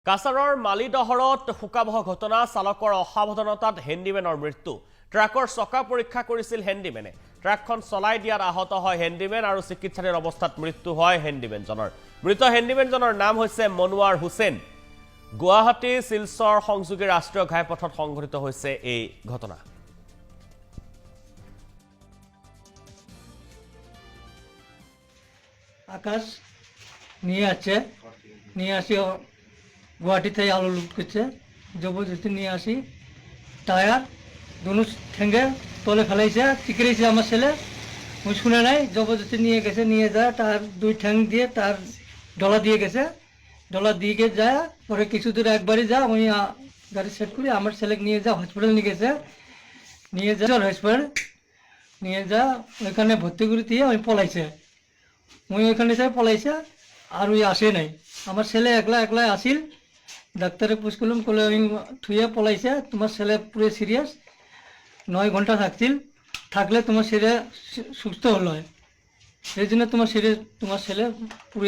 কাছাৰৰ মালিদহৰত শোকাবহ ঘটনা চালকৰ অসাৱধানতাত হেণ্ডিমেনৰ মৃত্যু ট্ৰাকৰ চকা পৰীক্ষা কৰিছিল হেণ্ডিমেনে ট্ৰাকখন চলাই দিয়াত আহত হয় হেণ্ডিমেন আৰু চিকিৎসাধীন অৱস্থাত মৃত্যু হয় হেণ্ডিমেনজনৰ মৃত হেণ্ডিমেনজনৰ নাম হৈছে মনোৱাৰ হুছেইন গুৱাহাটী শিলচৰ সংযোগী ৰাষ্ট্ৰীয় ঘাইপথত সংঘটিত হৈছে এই ঘটনা আকাশ নিয়ে আসি গুয়াহাটি থেকে আলু লুট করছে জবরদস্তি নিয়ে আসি টায়ার দুনো ঠেঙ্গে তলে ফেলাইছে চিকড়েছে আমার ছেলে ওই শুনে নাই জবরদস্তি নিয়ে গেছে নিয়ে যায় তার দুই ঠ্যাং দিয়ে তার ডলা দিয়ে গেছে ডলা দিয়ে যায় পরে কিছু দূর একবারই যা ওই গাড়ি সেট করে আমার ছেলেকে নিয়ে যা হসপিটাল নিয়ে গেছে নিয়ে যা হসপিটাল নিয়ে যা ওইখানে ভর্তি করে দিয়ে ওই পলাইছে ওই ওইখানে সে পলাইছে আর ওই আসে নাই আমার ছেলে একলা আসিল ডাক্তারে পুষ করলাম কলে ওই থুয়ে পলাইছে তোমার ছেলে পুরো সিরিয়াস 9 ঘন্টা থাকলে তোমার ছেলে সুস্থ হলো সেই জন্য তোমার ছেলে পুরো